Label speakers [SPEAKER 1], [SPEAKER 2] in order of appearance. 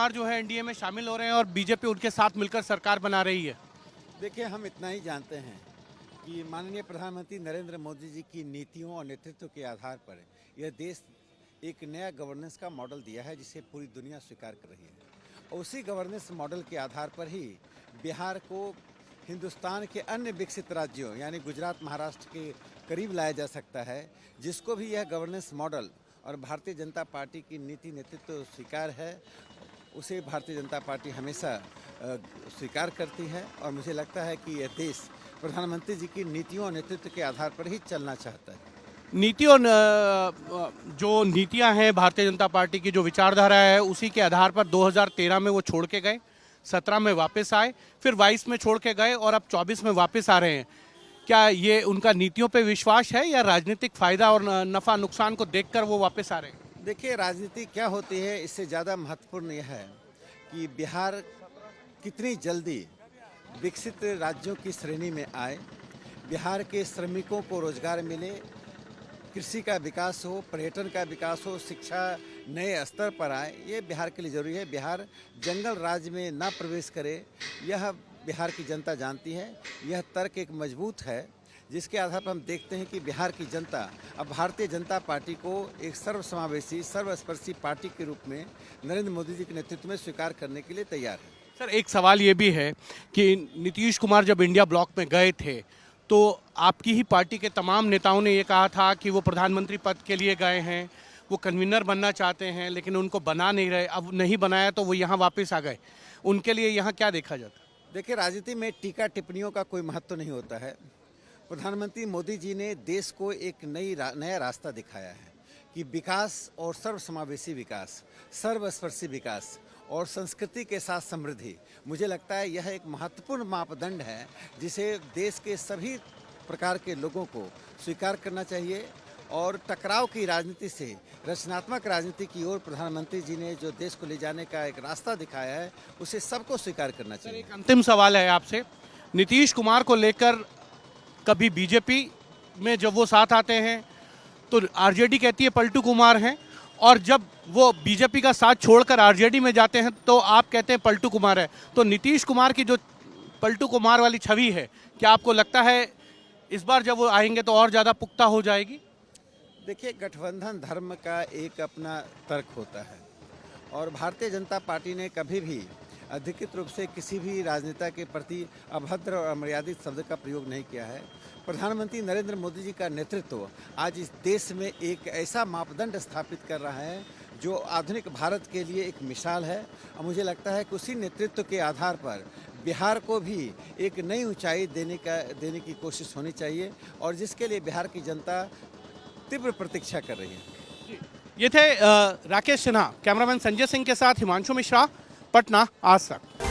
[SPEAKER 1] कुमार जो है एनडीए में शामिल हो रहे हैं और बीजेपी उनके साथ मिलकर सरकार बना रही है।
[SPEAKER 2] देखिए, हम इतना ही जानते हैं कि माननीय प्रधानमंत्री नरेंद्र मोदी जी की नीतियों और नेतृत्व के आधार पर यह देश एक नया गवर्नेंस का मॉडल दिया है जिसे पूरी दुनिया स्वीकार कर रही है। और उसी गवर्नेंस मॉडल के आधार पर ही बिहार को हिंदुस्तान के अन्य विकसित राज्यों यानी गुजरात, महाराष्ट्र के करीब लाया जा सकता है, जिसको भी यह गवर्नेंस मॉडल और भारतीय जनता पार्टी की नीति नेतृत्व स्वीकार है, उसे भारतीय जनता पार्टी हमेशा स्वीकार करती है। और मुझे लगता है कि यह देश प्रधानमंत्री जी की नीतियों और नेतृत्व के आधार पर ही चलना चाहता है।
[SPEAKER 1] नीति और जो नीतियां हैं भारतीय जनता पार्टी की, जो विचारधारा है, उसी के आधार पर 2013 में वो छोड़ के गए, 17 में वापस आए, फिर 22 में छोड़ के गए और अब 24 में वापस आ रहे हैं। क्या ये उनका नीतियों पे विश्वास है या राजनीतिक फायदा और नफा नुकसान को देखकर वो वापस आ रहे हैं?
[SPEAKER 2] देखिए, राजनीति क्या होती है, इससे ज़्यादा महत्वपूर्ण यह है कि बिहार कितनी जल्दी विकसित राज्यों की श्रेणी में आए, बिहार के श्रमिकों को रोजगार मिले, कृषि का विकास हो, पर्यटन का विकास हो, शिक्षा नए स्तर पर आए, ये बिहार के लिए ज़रूरी है। बिहार जंगल राज में ना प्रवेश करे, यह बिहार की जनता जानती है। यह तर्क एक मजबूत है जिसके आधार पर हम देखते हैं कि बिहार की जनता अब भारतीय जनता पार्टी को एक सर्वसमावेशी, सर्वस्पर्शी पार्टी के रूप में नरेंद्र मोदी जी के नेतृत्व में स्वीकार करने के लिए तैयार है।
[SPEAKER 1] सर, एक सवाल ये भी है कि नीतीश कुमार जब इंडिया ब्लॉक में गए थे तो आपकी ही पार्टी के तमाम नेताओं ने ये कहा था कि वो प्रधानमंत्री पद के लिए गए हैं, वो कन्वीनर बनना चाहते हैं, लेकिन उनको बना नहीं रहे। अब नहीं बनाया तो वो यहाँ वापस आ गए। उनके लिए यहाँ क्या देखा जाता?
[SPEAKER 2] देखिए, राजनीति में टीका टिप्पणियों का कोई महत्व नहीं होता है। प्रधानमंत्री मोदी जी ने देश को एक नया रास्ता दिखाया है कि विकास और सर्वसमावेशी विकास, सर्वस्पर्शी विकास और संस्कृति के साथ समृद्धि, मुझे लगता है यह एक महत्वपूर्ण मापदंड है जिसे देश के सभी प्रकार के लोगों को स्वीकार करना चाहिए। और टकराव की राजनीति से रचनात्मक राजनीति की ओर प्रधानमंत्री जी ने जो देश को ले जाने का एक रास्ता दिखाया है, उसे सबको स्वीकार करना चाहिए।
[SPEAKER 1] एक अंतिम सवाल है आपसे, नीतीश कुमार को लेकर कभी बीजेपी में जब वो साथ आते हैं तो आरजेडी कहती है पलटू कुमार हैं, और जब वो बीजेपी का साथ छोड़कर आरजेडी में जाते हैं तो आप कहते हैं पलटू कुमार है। तो नीतीश कुमार की जो पलटू कुमार वाली छवि है, क्या आपको लगता है इस बार जब वो आएंगे तो और ज़्यादा पुख्ता हो जाएगी?
[SPEAKER 2] देखिए, गठबंधन धर्म का एक अपना तर्क होता है और भारतीय जनता पार्टी ने कभी भी अधिकृत रूप से किसी भी राजनेता के प्रति अभद्र और अमर्यादित शब्द का प्रयोग नहीं किया है। प्रधानमंत्री नरेंद्र मोदी जी का नेतृत्व आज इस देश में एक ऐसा मापदंड स्थापित कर रहा है जो आधुनिक भारत के लिए एक मिसाल है। और मुझे लगता है कि उसी नेतृत्व के आधार पर बिहार को भी एक नई ऊंचाई देने की कोशिश होनी चाहिए और जिसके लिए बिहार की जनता तीव्र प्रतीक्षा कर रही है।
[SPEAKER 1] ये थे राकेश सिन्हा। कैमरामैन संजय सिंह के साथ हिमांशु मिश्रा, पटना, आज तक।